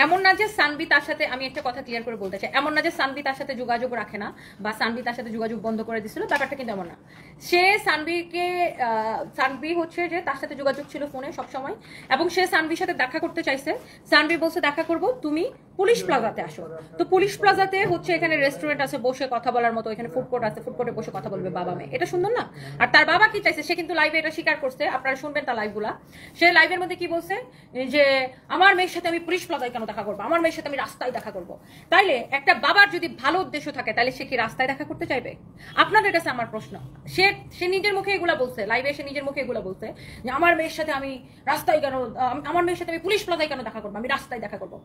এমন না যে সানভি তার সাথে, আমি একটা কথা ক্লিয়ার করে বলতে চাই, এমন না যে সানভি তার সাথে যোগাযোগ রাখে না বা সানভি তার সাথে যোগাযোগ বন্ধ করে দিছিল, ব্যাপারটা কিন্তু এমন না। সে সানভি হচ্ছে যে তার সাথে যোগাযোগ ছিল ফোনে সবসময়, এবং সে সানভির সাথে দেখা করতে চাইছে। সানভি বলছে দেখা করব, তুমি পুলিশ প্লাজাতে আসো। তো পুলিশ প্লাজাতে হচ্ছে এখানে রেস্টুরেন্ট আছে, বসে কথা বলার মতো, এখানে ফুড কোর্ট আছে, ফুড কোর্টে বসে কথা বলবে বাবা মেয়ে। এটা সুন্দর না? আর তার বাবা কি চাইছে, সে কিন্তু লাইভে এটা স্বীকার করছে, আপনারা শুনবেন তার লাইভগুলা। সে লাইভের মধ্যে কি বলছে যে আমার মেয়ের সাথে আমি পুলিশ প্লাজায় কেন দেখা করবো, আমার মেয়ের সাথে আমি রাস্তায় দেখা করবো। তাইলে একটা বাবার যদি ভালো উদ্দেশ্য থাকে তাহলে সে কি রাস্তায় দেখা করতে চাইবে? আপনাদের কাছে আমার প্রশ্ন। সে নিজের মুখে এগুলা বলছে, লাইভে এসে নিজের মুখে এগুলা বলছে যে আমার মেয়ের সাথে আমি রাস্তায় কেন, আমার মেয়ের সাথে আমি পুলিশ প্লাজায় কেন দেখা করবো, আমি রাস্তায় দেখা করবো।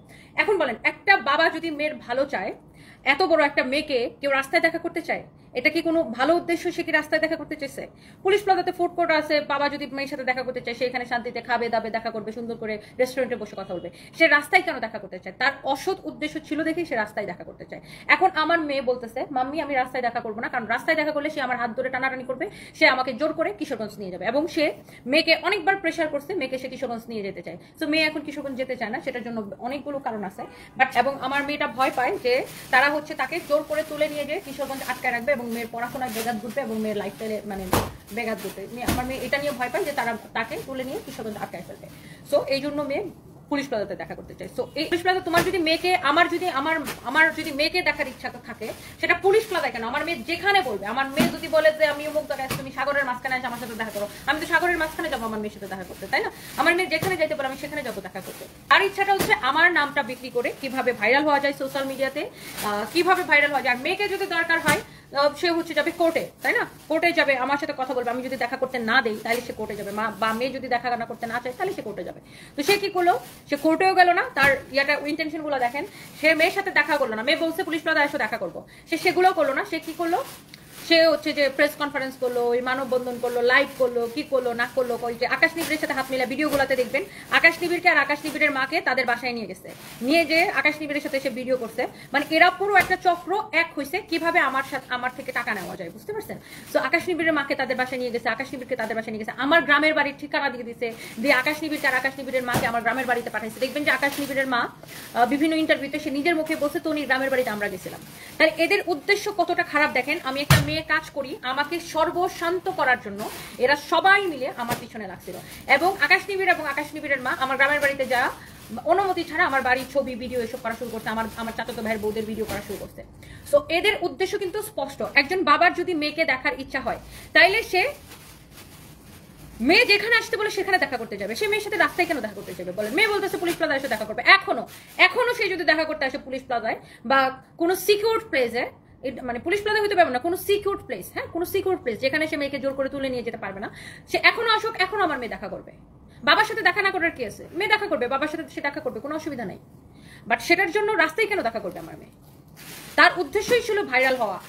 এখন বলেন, একটা বাবা যদি মেয়ের ভালো চায়, এত বড় একটা মেয়েকে কেউ রাস্তায় দেখা করতে চায়? এটা কি কোনো ভালো উদ্দেশ্য? সে কি রাস্তায় দেখা করতে চাইছে? পুলিশ প্লাজাতে ফুড কোর্ট আছে, বাবা যদি মেয়ের সাথে দেখা করতে চায়, সে এখানে শান্তিতে খাবে দাবে দেখা করবে, সুন্দর করে রেস্টুরেন্টে বসে কথা বলবে। সে রাস্তায় কেন দেখা করতে চায়? তার অসৎ উদ্দেশ্য ছিল দেখেই সে রাস্তায় দেখা করতে চায়। এখন আমার মেয়ে বলতেছে মাম্মি আমি রাস্তায় দেখা করবো না, কারণ রাস্তায় দেখা করলে সে আমার হাত ধরে টানাটানি করবে, সে আমাকে জোর করে কিশোরগঞ্জ নিয়ে যাবে। এবং সে মেয়েকে অনেকবার প্রেশার করছে, মেয়েকে সে কিশোরগঞ্জ নিয়ে যেতে চায়। তো মেয়ে এখন কিশোরগঞ্জ যেতে চায় না, সেটার জন্য অনেকগুলো কারণ আছে। বাট এবং আমার মেয়েটা ভয় পায় যে তারা হচ্ছে তাকে জোর করে তুলে নিয়ে যেয়ে কিশোরগঞ্জ আটকায় রাখবে এবং মেয়ের পড়াশোনায় বেঘাত ঘটবে এবং মেয়ের লাইফস্টাইলে মানে বেঘাত ঘটবে। আমার মেয়ে এটা নিয়ে ভয় পায় যে তারা তাকে তুলে নিয়ে কিশোরগঞ্জ আটকায় ফেলবে। সো এই জন্য মেয়ে পুলিশ প্লাজাতে দেখা করতে চাই। সো এই পুলিশ প্লাজা, তোমার যদি মেয়েকে আমার যদি মেয়েকে দেখার ইচ্ছা থাকে, সেটা পুলিশ প্লাজায় কেন? আমার মেয়ে যেখানে বলবে, আমার মেয়ে যদি বলে যে আমি অমুক জায়গায় আছি, তুমি সাগরের মাঝখানে আছে, আমার সাথে দেখা করো, আমি তো সাগরের মাঝখানে যাবো আমার মেয়ের সাথে দেখা করতে, তাই না? আমার মেয়ে যেখানে যাইতে পারে আমি সেখানে যাবো দেখা করতে। আর ইচ্ছাটা হচ্ছে আমার নামটা বিক্রি করে কিভাবে ভাইরাল হওয়া যায় সোশ্যাল মিডিয়াতে, কিভাবে ভাইরাল হওয়া যায়। আর মেয়েকে যদি দরকার হয় সে হচ্ছে যাবে কোর্টে, তাই না? কোর্টে যাবে, আমার সাথে কথা বলবে। আমি যদি দেখা করতে না দেই তাহলে সে কোর্টে যাবে, বা মেয়ে যদি দেখা না করতে না চায় তাহলে সে কোর্টে যাবে। তো সে কি করলো, সে কোর্টেও গেল না। তার ইয়াটা ইন্টেনশন গুলো দেখেন, সে মেয়ের সাথে দেখা করলো না। মেয়ে বলছে পুলিশ প্লাজায় এসে দেখা করবো, সে সেগুলোও করলো না। সে কি করলো, সে হচ্ছে যে প্রেস কনফারেন্স করলো, ওই মানববন্ধন করলো, লাইভ করলো, কি করলো না করলো, ওই যে আকাশ নিবিড়ের সাথে হাত মিলা ভিডিওগুলোতে দেখবেন, আকাশ নিবিড়কে আর আকাশ নিবিড়ের মাকে তাদের বাসায় নিয়ে গেছে, নিয়ে যে আকাশ নিবিড়ের সাথে সে ভিডিও করছে। মানে এরা পুরো একটা চক্র এক হয়েছে কিভাবে আমার থেকে টাকা নেওয়া যায়, বুঝতে পারছেন? তো আকাশ নিবিড়ের মাকে তাদের বাসায় নিয়ে গেছে, আকাশ নিবিড়কে তাদের বাসায় নিয়ে গেছে, আমার গ্রামের বাড়ির ঠিকানা দিয়ে দিছে, দিয়ে আকাশ নিবিড়কে আর আকাশ নিবিড়ের মাকে আমার গ্রামের বাড়িতে পাঠাইছে। দেখবেন যে আকাশ নিবিড়ের মা বিভিন্ন ইন্টারভিউতে সে নিজের মুখে বলছে তনির গ্রামের বাড়িতে আমরা গেছিলাম। তাহলে এদের উদ্দেশ্য কতটা খারাপ দেখেন। আমি একটা মেয়ে কাজ করি, আমাকে সর্বশান্ত করার জন্য এরা সবাই মিলে আমার পিছনে লাগছিল। এবং আকাশ নিবিড় এবং আকাশ নিবিড়ের মা আমার গ্রামের বাড়িতে যা অনুমতি ছাড়া আমার বাড়ির ছবি ভিডিও এসব করা শুরু করছে, আমার চাচাতো ভাইয়ের বউদের ভিডিও করা শুরু করছে। সো এদের উদ্দেশ্য কিন্তু স্পষ্ট। একজন বাবার যদি মেয়েকে দেখার ইচ্ছা হয়, তাইলে সে মেয়ে যেখানে আসতে বলে সেখানে দেখা করতে যাবে। সে মেয়ের সাথে রাস্তায় কেন দেখা করতে যাবে বলেন? মেয়ে বলতেছে পুলিশ প্লাজায় এসে দেখা করবে। এখনো সে যদি দেখা করতে আসে পুলিশ প্লাজায় বা কোনো সিকিউর প্লেসে, মানে পুলিশ প্লাজা হইতে পারবে না, কোনো সিকিউর প্লেস, হ্যাঁ কোনো সিকিউর প্লেস যেখানে সে মেয়েকে জোর করে তুলে নিয়ে যেতে পারবে না, সে এখনো আসুক, এখনো আমার মেয়ে দেখা করবে। বাবার সাথে দেখা না করার কি আছে? মেয়ে দেখা করবে, বাবার সাথে সে দেখা করবে, কোনো অসুবিধা নেই। বাট সেটার জন্য রাস্তায় কেন দেখা করবে আমার মেয়ে? তার উদ্দেশ্যই ছিল ভাইরাল হওয়া।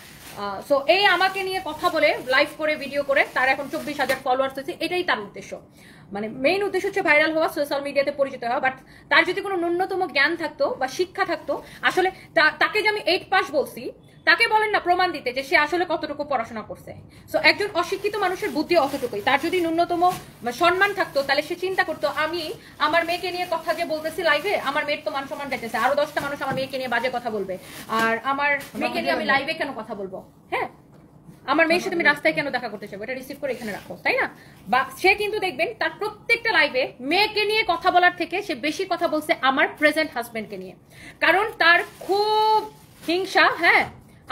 সো এই আমাকে নিয়ে কথা বলে লাইভ করে ভিডিও করে তার এখন 24,000 ফলোয়ার্স হয়েছে, এটাই তার উদ্দেশ্য। মানে মেইন উদ্দেশ্য হচ্ছে ভাইরাল হওয়া, সোশ্যাল মিডিয়াতে পরিচিত হওয়া। বাট তার যদি কোনো ন্যূনতম জ্ঞান থাকতো বা শিক্ষা থাকতো, আসলে তাকে যে আমি 8 পাস বলছি, তাকে বলেন না প্রমাণ দিতে যে সে আসলে কতটুকু পড়াশোনা করছে। সো একজন অশিক্ষিত মানুষের বুদ্ধি অতটুকুই। তার যদি ন্যূনতম সম্মান থাকতো তাহলে সে চিন্তা করতো আমি আমার মেয়েকে নিয়ে কথা যে বলতেছি লাইভে, আমার মেয়ের তো মান সম্মান যাইতেছে, আরো 10টা মানুষ আমার মেয়েকে নিয়ে বাজে কথা বলবে, আর আমার মেয়েকে নিয়ে আমি লাইভে কেন কথা বলবো? হ্যাঁ, আমার মেয়ের সাথে আমি রাস্তায় কেন দেখা করতে চাইবো? এটা রিসিভ করে এখানে রাখো, তাই না? বা সে কিন্তু দেখবেন তার প্রত্যেকটা লাইভে মেয়েকে নিয়ে কথা বলার থেকে সে বেশি কথা বলছে আমার প্রেজেন্ট হাজবেন্ডকে নিয়ে। কারণ তার খুব হিংসা, হ্যাঁ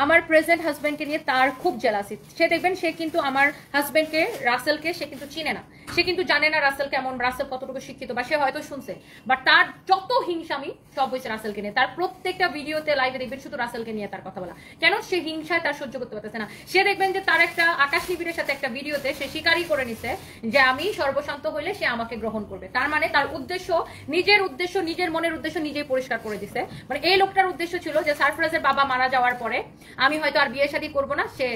আমার প্রেজেন্ট হাজবেন্ডকে নিয়ে তার খুব জেলাসি। সে দেখবেন সে কিন্তু আমার হাজবেন্ডকে, রাসেলকে সে কিন্তু চিনে না, সে কিন্তু জানে না রাসেল কেমন, রাসেল কতটুকু শিক্ষিত, বা সে হয়তো শুনছে, বাট তার যত হিংসামি সব হয়েছে রাসেলকে নিয়ে। তার প্রত্যেকটা ভিডিওতে লাইভে দেখবেন শুধু রাসেলকে নিয়ে তার কথা বলা। কেন? সে হিংসায় তার সহ্য করতে পারতেছে না। সে দেখবেন যে তার একটা আকাশ নিবিড়ের সাথে একটা ভিডিওতে সে স্বীকারই করে নিছে যে আমি সর্বশান্ত হইলে সে আমাকে গ্রহণ করবে। তার মানে তার উদ্দেশ্য, নিজের মনের উদ্দেশ্য নিজেই পরিষ্কার করে দিছে। মানে এই লোকটার উদ্দেশ্য ছিল যে সারফরাজের বাবা মারা যাওয়ার পরে আমি হয়তো আর বিয়ে শাদী করবো না, সে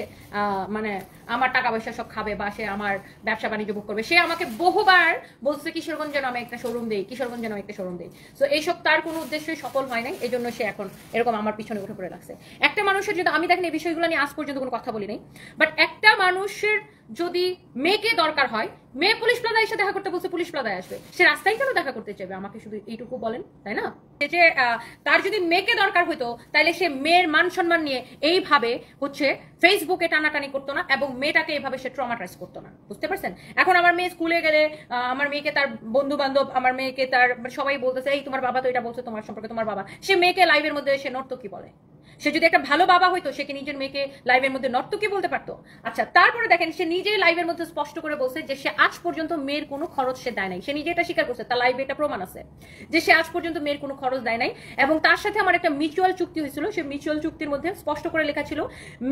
মানে আমার টাকা পয়সা সব খাবে বা সে আমার ব্যবসা বাণিজ্য ভোগ করবে। সে আমাকে বহুবার বলছে কিশোরগঞ্জ যেন আমি একটা শোরুম দেই, কিশোরগঞ্জ যেন একটা শোরুম দেই। সো এইসব তার কোনো উদ্দেশ্যই সফল হয় নাই, এই জন্য সে এখন এরকম আমার পিছনে উঠে পড়ে লাগছে। একটা মানুষের যদি, আমি দেখেন এই বিষয়গুলো নিয়ে আজ পর্যন্ত কোনো কথা বলি নাই, বাট একটা মানুষের যদি মেয়েকে দরকার হয়, মেয়ে পুলিশ প্লাজায় এসে দেখা করতে বলছে, পুলিশ প্লাজায় আসবে। সে রাস্তায় কেন দেখা করতে চাইবে? আমাকে শুধু এইটুকু বলেন, তাই না? যে তার যদি মেয়েকে দরকার হইতো তাহলে সে মেয়ের মান সম্মান নিয়ে এইভাবে হচ্ছে ফেসবুকে টানাটানি করতো না, এবং মেয়েটাকে এইভাবে সে ট্রমাটাইজ করতো না। বুঝতে পারছেন? এখন আমার মেয়ে স্কুলে গেলে আমার মেয়েকে তার বন্ধু বান্ধব, আমার মেয়েকে তার সবাই বলতেছে, এই তোমার বাবা তো এটা বলছে তোমার সম্পর্কে, তোমার বাবা। সে মেয়েকে লাইভের মধ্যে সে নর্তকী বলে। সে যদি একটা ভালো বাবা হইতো সে কি নিজের মেয়েকে লাইভের মধ্যে নর্তকী বলতে পারতো? আচ্ছা, তারপরে দেখেন সে নিজেই লাইভের মধ্যে স্পষ্ট করে বলছে যে সে আজ পর্যন্ত মেয়ের কোনো খরচ সে দেয় নাই। সে নিজে এটা স্বীকার করছে, তার লাইভে এটা প্রমাণ আছে যে সে আজ পর্যন্ত মেয়ের কোনো খরচ দেয় নাই। এবং তার সাথে আমার একটা মিউচুয়াল চুক্তি হয়েছিল, সেই মিউচুয়াল চুক্তির মধ্যে স্পষ্ট করে লেখা ছিল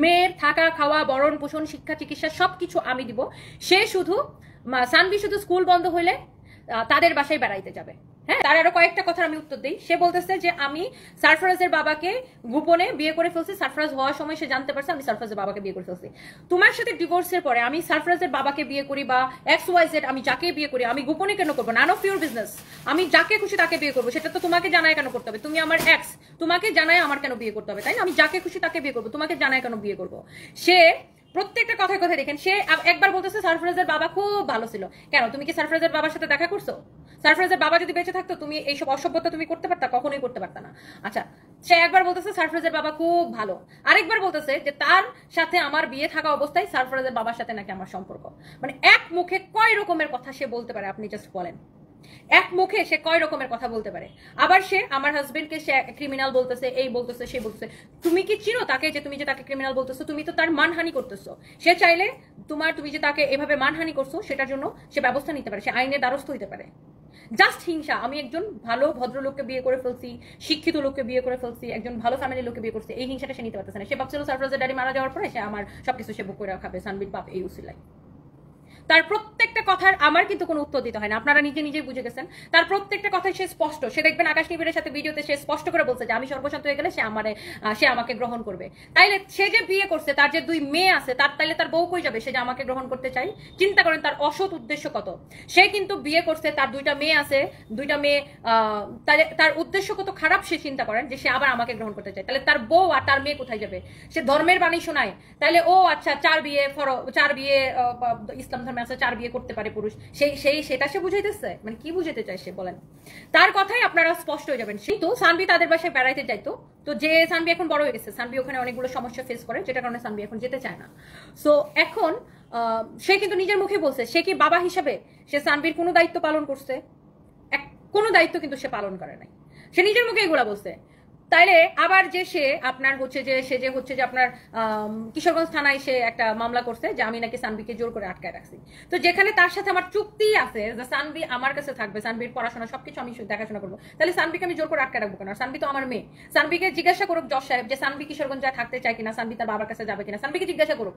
মেয়ের থাকা, খাওয়া, বরণ পোষণ, শিক্ষা, চিকিৎসা সবকিছু আমি দিব। সে শুধু সানভি শুধু স্কুল বন্ধ হইলে তাদের বাসায় বেড়াইতে যাবে। হ্যাঁ, তার আরো কয়েকটা কথার আমি উত্তর দিই। সে বলতেছে যে আমি সারফরাজের বাবাকে গোপনে বিয়ে করে ফেলছি, সারফরাজ হওয়ার সময় সে জানতে পারছে আমি সারফরাজের বাবাকে বিয়ে করে ফেলছি। তোমার সাথে ডিভোর্সের পরে আমি সারফরাজের বাবাকে বিয়ে করি বা XYZ আমি যাকে বিয়ে করি আমি গোপনে কেন করবো? None of your business. আমি যাকে খুশি তাকে বিয়ে করবো, সেটা তো তোমাকে জানায় কেন করতে হবে? তুমি আমার এক্স, তোমাকে জানায় আমার কেন বিয়ে করতে হবে? তাই না? আমি যাকে খুশি তাকে বিয়ে করবো, তোমাকে জানায় কেন বিয়ে করবো? সে প্রত্যেকটা কথায় কথায় দেখেন, সে একবার বলতেছে সারফরাজের বাবা খুব ভালো ছিল। কেন? তুমি কি সারফরাজের বাবার সাথে দেখা করছো? সারফরাজের বাবা যদি বেঁচে থাকতো তুমি এইসব অসভ্যতা তুমি করতে পারতা? কখনোই করতে পারতা না। আচ্ছা, সে একবার বলতেছে সারফরাজের বাবা খুব ভালো, আরেকবার বলতেছে যে তার সাথে আমার বিয়ে থাকা অবস্থায় সারফরাজের বাবার সাথে নাকি আমার সম্পর্ক। মানে এক মুখে কয় রকমের কথা সে বলতে পারে আপনি জাস্ট বলেন। এক মুখে সে কয় রকমের কথা বলতে পারে। আবার সে আমার হাজবেন্ডকে সে ক্রিমিনাল বলতেছে, এই বলতেছে, সেই বলতেছে। তুমি কি চিনো তাকে যে তুমি যে তাকে ক্রিমিনাল বলতেছো? তুমি তো তার মানহানি করতেছো। সে চাইলে তুমি যে তাকে এভাবে মানহানি করছো সেটার জন্য সে ব্যবস্থা নিতে পারে, সে আইনের দ্বারস্থ হইতে পারে। জাস্ট হিংসা। আমি একজন ভালো ভদ্রলোককে বিয়ে করে ফেলছি, শিক্ষিত লোককে বিয়ে করে ফেলছি, একজন ভালো ফ্যামিলির লোককে বিয়ে করছি, এই হিংসাটা সে নিতে পারতেছে না। সে ভাবছিল সারফরাজের ড্যাডি মারা যাওয়ার পরে সে আমার সবকিছু সে বুক করে খাবে, সানবির বাপ এই উসিলাই। তার প্রত্যেকটা কথার আমার কিন্তু কোনো উত্তর দিতে হয় না, আপনারা নিজে নিজেই বুঝে গেছেন। তার প্রত্যেকটা কথাই সে স্পষ্ট। সে দেখবেন আকাশ নিবিড়ের সাথে ভিডিওতে সে স্পষ্ট করে বলছে যে আমি সর্বশান্ত হয়ে গেলে সে আমাকে গ্রহণ করবে। তাইলে সে যে বিয়ে করছে, তার যে 2 মেয়ে আছে, তাইলে তার বউ কই যাবে? সে যে আমাকে গ্রহণ করতে চাই। চিন্তা করেন তার অসৎ উদ্দেশ্য কত। সে কিন্তু বিয়ে করছে, তার 2টা মেয়ে আছে, 2টা মেয়ে, তার উদ্দেশ্য কত খারাপ সে চিন্তা করেন যে সে আবার আমাকে গ্রহণ করতে চায়। তাহলে তার বউ আর তার মেয়ে কোথায় যাবে? সে ধর্মের বাণী শোনায়। তাহলে ও আচ্ছা 4 বিয়ে ইসলাম ধর্মে আছে 4 বিয়ে করতে পারে পুরুষ, সেটা সে বুঝাইতেছে। মানে কি বুঝাইতে চায় সে বলেন? তার কথাই আপনারা স্পষ্ট হয়ে যাবেন। কিন্তু সানভি তাদের বাসায় বেড়াইতে যাইতো, তো যে সানভি এখন বড় হয়ে গেছে, সানভি ওখানে অনেকগুলো সমস্যা ফেস করে, যেটা কারণে সানভি এখন যেতে চায় না। সো এখন সে কিন্তু নিজের মুখে বলছে সে কি বাবা হিসাবে সে সানভির কোনো দায়িত্ব পালন করছে? কোনো দায়িত্ব কিন্তু সে পালন করে নাই। সে নিজের মুখে এগুলা বলছে। তাইলে আবার যে সে আপনার হচ্ছে যে আপনার কিশোরগঞ্জ থানায় সে একটা মামলা করছে যে আমি নাকি সানভিকে জোর করে আটকায় রাখছি। তো যেখানে তার সাথে আমার চুক্তি আছে যে সানভি আমার কাছে থাকবে, সানভির পড়াশোনা সবকিছু আমি দেখাশোনা করবো, তাহলে সানভিকে আমি জোর করে আটকায় রাখবো কেন? সানভি তো আমার মেয়ে। সানভিকে জিজ্ঞাসা করুক জজ সাহেব যে সানভি কিশোরগঞ্জ যায় থাকতে চায় কিনা, সানভি তার বাবার কাছে যাবে কিনা, সানভিকে জিজ্ঞাসা করুক,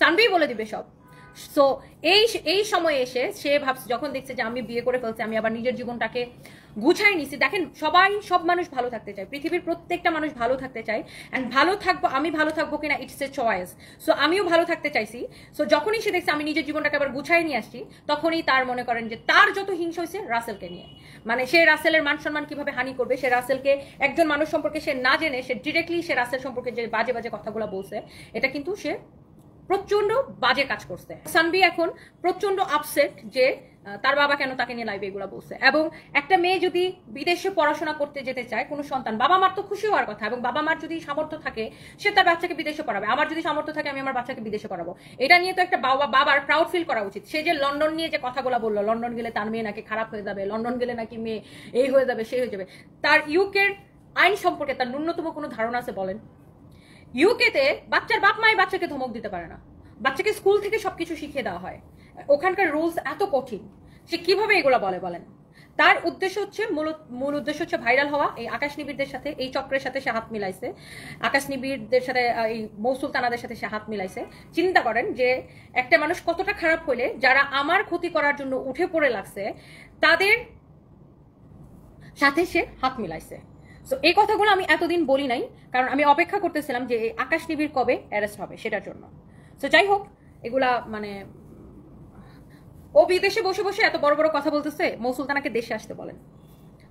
সানভি বলে দিবে সব। সো এই সময়ে এসে সে ভাবছে, যখন দেখছে যে আমি বিয়ে করে ফেলছি, আমি আবার নিজের জীবনটাকে গুছাই নিছি। দেখেন সব মানুষ ভালো থাকতে চায়, পৃথিবীর প্রত্যেকটা মানুষ ভালো থাকতে চায়। অ্যান্ড আমি ভালো থাকবো কিনা ইটস এ চয়েস। সো আমিও ভালো থাকতে চাইছি। সো যখনই সে দেখছে আমি নিজের জীবনটাকে আবার গুছাই নিয়ে আসছি, তখনই তার মনে করেন যে তার যত হিংসা হয়েছে রাসেলকে নিয়ে। মানে সে রাসেলের মান সম্মান কিভাবে হানি করবে, সে রাসেলকে একজন মানুষ সম্পর্কে সে না জেনে সে ডিরেক্টলি সে রাসেল সম্পর্কে যে বাজে বাজে কথাগুলো বলছে, এটা কিন্তু সে প্রচন্ড বাজে কাজ করছে। সানভি এখন প্রচন্ড আপসেট যে তার বাবা কেন তাকে নিয়ে লাইভে এগুলো বলছে। এবং একটা মেয়ে যদি বিদেশে পড়াশোনা করতে যেতে চায়, কোনো সন্তান, বাবা মার তো খুশি হওয়ার কথা, এবং বাবা মার যদি সামর্থ্য থাকে সে তার বাচ্চাকে বিদেশে পড়াবে। আমার যদি সামর্থ্য থাকে আমি আমার বাচ্চাকে বিদেশে পড়াবো। এটা নিয়ে তো একটা বাবার প্রাউড ফিল করা উচিত। সে যে লন্ডন নিয়ে যে কথাগুলো বললো, লন্ডন গেলে তার মেয়ে নাকি খারাপ হয়ে যাবে, লন্ডন গেলে নাকি মেয়ে এই হয়ে যাবে সেই হয়ে যাবে, তার ইউকের আইন সম্পর্কে তার ন্যূনতম কোনো ধারণা আছে বলেন? ইউকেতে বাচ্চার বাপ মাই বাচ্চাকে ধমক দিতে পারে না, বাচ্চাকে স্কুল থেকে সবকিছু শিখিয়ে দেওয়া হয়। ওখানকার রুলস এত কঠিন, সে কিভাবে এগুলো বলেন? তার উদ্দেশ্য হচ্ছে মূল উদ্দেশ্য হচ্ছে ভাইরাল হওয়া। এই আকাশ নিবিড়দের সাথে, এই চক্রের সাথে সে হাত মিলাইছে, আকাশ নিবিড়দের সাথে, এই মৌসুল তানাদের সাথে সে হাত মিলাইছে। চিন্তা করেন যে একটা মানুষ কতটা খারাপ হইলে যারা আমার ক্ষতি করার জন্য উঠে পড়ে লাগছে তাদের সাথে সে হাত মিলাইছে। তো এই কথাগুলো আমি এতদিন বলি নাই, কারণ আমি অপেক্ষা করতেছিলাম যে এই আকাশ নিবিড় কবে অ্যারেস্ট হবে সেটার জন্য। তো যাই হোক, এগুলা মানে ও বিদেশে বসে বসে এত বড় বড় কথা বলতেছে, মৌসুল তানাকে দেশে আসতে বলেন,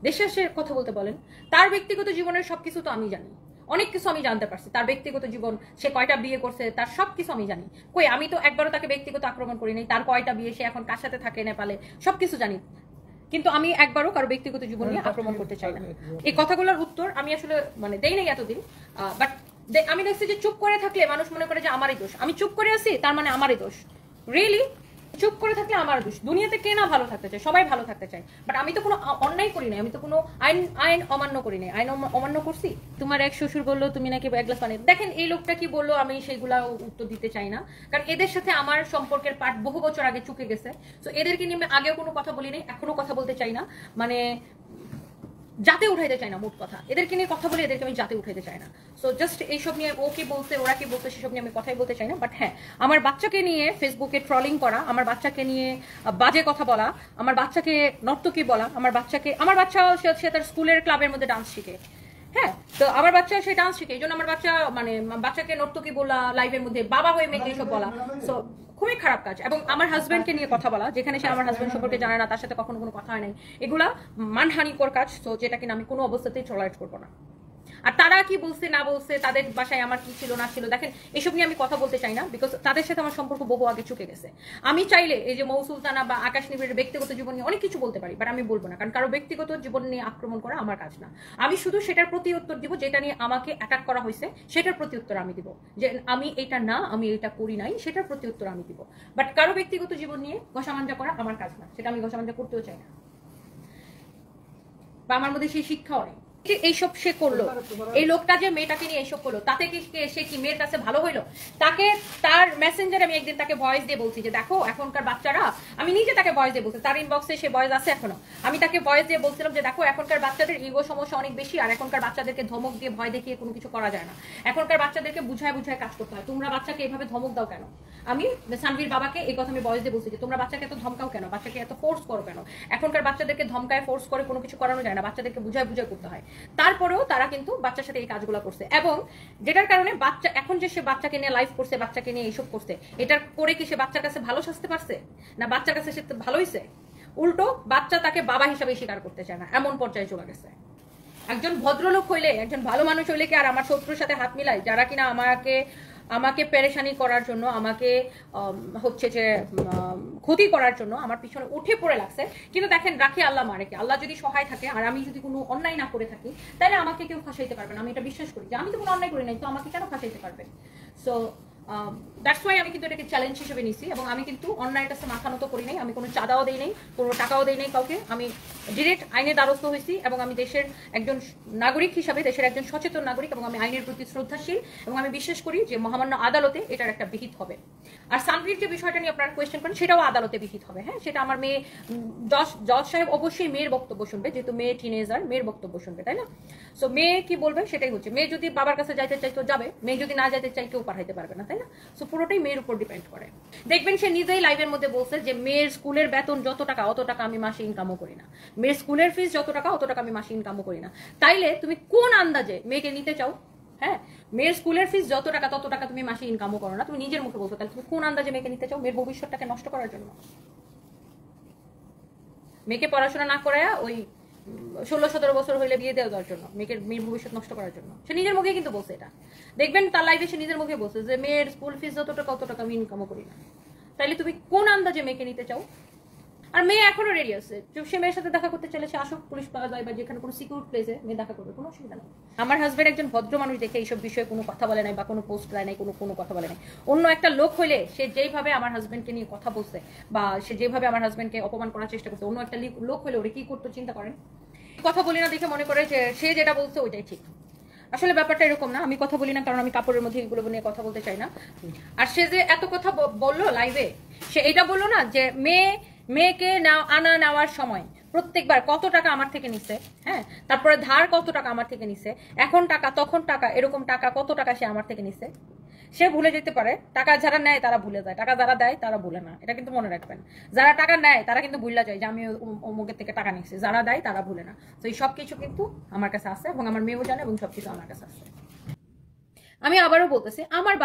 দেশে এসে কথা বলতে বলেন। তার ব্যক্তিগত জীবনের সবকিছু তো আমি জানি। অনেক কিছু আমি জানতে পারছি, তার ব্যক্তিগত জীবন, সে কয়টা বিয়ে করছে, তার সবকিছু আমি জানি। কই আমি তো একবারও তাকে ব্যক্তিগত আক্রমণ করি নাই, তার কয়টা বিয়ে, সে এখন কার সাথে থাকে নেপালে, সবকিছু জানি। কিন্তু আমি একবারও কারো ব্যক্তিগত জীবন নিয়ে আক্রমণ করতে চাই না। এই কথাগুলোর উত্তর আমি আসলে মানে দেই নাই এতদিন, বাট আমি দেখছি যে চুপ করে থাকলে মানুষ মনে করে যে আমারই দোষ, আমি চুপ করে আছি তার মানে আমারই দোষ। রিয়েলি চুপ করে থাকলে আমার দোষ। দুনিয়াতে কে না ভালো থাকতে চায়, সবাই ভালো থাকতে চায়, বাট আমি তো কোনো অন্যায় করি নাই, আমি তো কোনো আইন অমান্য করি নাই। আইন অমান্য করছি? তোমার এক শ্বশুর বললো তুমি নাকি এক গ্লাস পানি, দেখেন এই লোকটা কি বললো আমি সেগুলা উত্তর দিতে চাই না, কারণ এদের সাথে আমার সম্পর্কের পাঠ বহু বছর আগে চুকে গেছে। তো এদেরকে নিয়ে আমি আগেও কোনো কথা বলি নাই, এখনো কথা বলতে চাই না, মানে যাতে উঠাইতে চাই না। মোট কথা এদেরকে নিয়ে কথা বলে এদেরকে আমি যাতে উঠাইতে চাই না। সো জাস্ট এইসব নিয়ে ও কি বলছে ওরা কি বলছে সেসব নিয়ে আমি কথাই বলতে চাই না। বাট হ্যাঁ, আমার বাচ্চাকে নিয়ে ফেসবুকে ট্রলিং করা, আমার বাচ্চাকে নিয়ে বাজে কথা বলা, আমার বাচ্চাকে নর্তকী বলা, আমার বাচ্চা সে তার স্কুলের ক্লাবের মধ্যে ডান্স শিখে, হ্যাঁ, তো আমার বাচ্চা সে ডান্স শিখে, এই জন্য আমার বাচ্চা মানে বাচ্চাকে নর্তকী বলা, লাইভের মধ্যে বাবা হয়ে মেয়েকে এইসব বলা, সো খুবই খারাপ কাজ। এবং আমার হাজব্যান্ডকে নিয়ে কথা বলা, যেখানে সে আমার হাজব্যান্ড সম্পর্কে জানে না, তার সাথে কখনো কোনো কথা হয় নাই, এগুলা মানহানিকর কাজ। তো যেটা কিনা আমি কোনো অবস্থাতেই টলারেট করবো না। আর তারা কি বলছে না বলছে, তাদের বাসায় আমার কি ছিল না ছিল, দেখেন এসব নিয়ে আমি কথা বলতে চাই না, বিকজ তাদের সাথে আমার সম্পর্ক বহু আগে চুকে গেছে। আমি চাইলে এই যে মৌ সুলতানা বা আকাশ নিবিড়ের ব্যক্তিগত জীবন নিয়ে অনেক কিছু বলতে পারি, বাট আমি বলবো না, কারণ কারো ব্যক্তিগত জীবন নিয়ে আক্রমণ করা আমার কাজ না। আমি শুধু সেটার প্রতি উত্তর দিব যেটা নিয়ে আমাকে অ্যাটাক করা হয়েছে, সেটার প্রতি উত্তর আমি দিব। যে আমি এটা না, আমি এটা করি নাই, সেটার প্রতি উত্তর আমি দিব। বাট কারো ব্যক্তিগত জীবন নিয়ে ঘষামাঞ্জা করা আমার কাজ না, সেটা আমি ঘষামাঞ্জা করতেও চাই না, বা আমার মধ্যে সেই শিক্ষাও নেই। এইসব সে করলো, এই লোকটা যে মেয়েটাকে নিয়ে এইসব করলো, তাতে কি সে কি মেয়ের কাছে ভালো হইলো? তাকে তার মেসেঞ্জারে আমি একদিন তাকে ভয়েস দিয়ে বলছি যে দেখো এখনকার বাচ্চারা, আমি নিজে তাকে ভয়েস দিয়ে বলছি, তার ইনবক্সে সে ভয়েস আছে এখনো, আমি তাকে ভয়েস দিয়ে বলছিলাম যে দেখো এখনকার বাচ্চাদের ইগো সমস্যা অনেক বেশি, আর এখনকার বাচ্চাদেরকে ধমক দিয়ে ভয় দেখিয়ে কোনো কিছু করা যায় না, এখনকার বাচ্চাদেরকে বুঝায় কাজ করতে হয়। তোমরা বাচ্চাকে এভাবে ধমক দাও কেন? আমি সানভীর বাবাকে এই কথা আমি ভয়েস দিয়ে বলছি যে তোমরা বাচ্চাকে এত ধমকাও কেন, বাচ্চাকে এত ফোর্স করো কেন? এখনকার বাচ্চাদেরকে ধমকায় ফোর্স করে কোনো কিছু করানো যায় না, বাচ্চাদেরকে বুঝায় করতে হয়। তারপরেও তারা কিন্তু বাচ্চার সাথে এই কাজগুলো করছে, এবং যেটার কারণে বাচ্চা এখন যে সে বাচ্চাকে নিয়ে লাইভ করছে, বাচ্চাকে নিয়ে এইসব করছে, এটার করে কি সে বাচ্চার কাছে ভালো সাজতে পারছে? না বাচ্চার কাছে সে ভালো হয়েছে? উল্টো বাচ্চা তাকে বাবা হিসাবে স্বীকার করতে চায় না, এমন পর্যায়ে চলে গেছে। একজন ভদ্রলোক হইলে, একজন ভালো মানুষ হইলে কি আর আমার শত্রুর সাথে হাত মিলাই, যারা কিনা আমাকে পেরেশানি করার জন্য, আমাকে হচ্ছে যে ক্ষতি করার জন্য আমার পিছনে উঠে পড়ে লাগছে। কিন্তু দেখেন রাখি আল্লাহ মারে কি, আল্লাহ যদি সহায় থাকে আর আমি যদি কোনো অন্যায় না করে থাকি, তাহলে আমাকে কেউ ফাঁসাইতে পারবে না। আমি এটা বিশ্বাস করি যে আমি তো কোনো অন্যায় করি নাই, তো আমাকে কেন ফাঁসাইতে পারবে? সো দ্যাটস ওয়াই আমি কিন্তু এটাকে চ্যালেঞ্জ হিসেবে নিছি, এবং আমি কিন্তু অন্যায়ের কাছে মাথা নত করি নাই, আমি কোনো চাঁদাও দেই নাই, কোনো টাকাও দেই নাই কাউকে। আমি ডিরেক্ট আইনের দ্বারস্থ হয়েছি, এবং আমি দেশের একজন নাগরিক হিসাবে, দেশের একজন সচেতন নাগরিক, এবং আমি আইনের প্রতি শ্রদ্ধাশীল, এবং আমি বিশ্বাস করি যে মহামান্য আদালতে এটার একটা বিহিত হবে। আর সানভীর যে বিষয়টা নিয়ে আপনারা কোয়েশ্চেন করেন, সেটাও আদালতে বিহিত হবে। হ্যাঁ, সেটা আমার মেয়ে জজ সাহেব অবশ্যই মেয়ের বক্তব্য শুনবে, যেহেতু মেয়ে টিনেজার, মেয়ের বক্তব্য শুনবে, তাই না? সো মেয়ে কি বলবে সেটাই হচ্ছে। মেয়ে যদি বাবার কাছে যাইতে চাইতো যাবে, মেয়ে যদি না যাইতে চাই কেউ পাঠাইতে পারবে না, তাই না? সো পুরোটাই মেয়ের উপর ডিপেন্ড করে। দেখবেন সে নিজেই লাইভের মধ্যে বলছে যে মেয়ের স্কুলের বেতন যত টাকা অত টাকা আমি মাসে ইনকামও করি না, মেয়ের স্কুলের ফিস যত টাকা অত টাকা আমি মাসে ইনকামও করি না। তাইলে তুমি কোন আন্দাজে মেয়েকে নিতে চাও? হ্যাঁ, মেয়ের স্কুলের ফিস যত টাকা তত টাকা তুমি মাসে ইনকামও করো না, তুমি নিজের মুখে বলছো, তাহলে তুমি কোন আন্দাজে মেয়েকে নিতে চাও? মেয়ের ভবিষ্যৎটাকে নষ্ট করার জন্য, মেয়েকে পড়াশোনা না করায় ওই 16-17 বছর হইলে বিয়ে দেওয়ার জন্য, মেয়ের ভবিষ্যৎ নষ্ট করার জন্য। সে নিজের মুখে কিন্তু বলছে এটা, দেখবেন তার লাইফে সে নিজের মুখে বলছে যে মেয়ের স্কুল ফিস যত টাকা অত টাকা আমি ইনকামও করি না। তাইলে তুমি কোন আন্দাজে মেয়েকে নিতে চাও? আর মেয়ে এখনো রেডি আছে, সে মেয়ের সাথে দেখা করতে চাইলে সে আসুক পুলিশ প্লাজায় বা যেখানে কোনো সিকিউর প্লেসে মেয়ে দেখা করবে, কোনো অসুবিধা নেই। আমার হাজবেন্ড একজন ভদ্র মানুষ দেখে এইসব বিষয়ে কোনো কথা বলে নাই, বা কোনো পোস্ট দেয় নাই, কোনো কথা বলে নাই। অন্য একটা লোক হইলে সে যেইভাবে আমার হাজবেন্ডকে নিয়ে কথা বলছে, বা সে যেভাবে আমার হাজবেন্ডকে অপমান করার চেষ্টা করছে, অন্য একটা লোক হইলে ওরা কি করতো চিন্তা করেন? কথা বলি না দেখে মনে করে যে সে যেটা বলছে ওইটাই ঠিক। আসলে ব্যাপারটা এরকম না। আমি কথা বলি না কারণ আমি কাপড়ের মধ্যে এগুলো নিয়ে কথা বলতে চাই না। আর সে যে এত কথা বললো লাইভে, সে এটা বললো না যে মেয়েকে আনা নেওয়ার সময় প্রত্যেকবার কত টাকা আমার থেকে নিছে, হ্যাঁ, তারপরে ধার কত টাকা আমার থেকে নিছে, এখন টাকা তখন টাকা, এরকম টাকা কত টাকা সে আমার থেকে নিছে। সে ভুলে যেতে পারে, টাকা যারা নেয় তারা ভুলে যায়, টাকা যারা দেয় তারা ভুলে না, এটা কিন্তু মনে রাখবেন। যারা টাকা নেয় তারা কিন্তু ভুলে যায় যে আমি অমুকের থেকে টাকা নিচ্ছি, যারা দেয় তারা ভুলে না। তো এই সবকিছু কিন্তু আমার কাছে আছে, এবং আমার মেয়েও জানে, এবং সবকিছু আমার কাছে আছে। আমি আবারও বলতেছি, আমার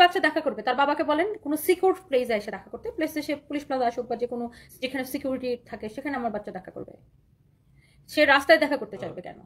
বাচ্চা দেখা করবে, তার বাবাকে বলেন কোনো সিকিউর প্লেসে এসে দেখা করতে, প্লেসে সে পুলিশ প্লাজা আসুক বা যে কোনো যেখানে সিকিউরিটি থাকে সেখানে আমার বাচ্চা দেখা করবে। সে রাস্তায় দেখা করতে চাইবে কেন?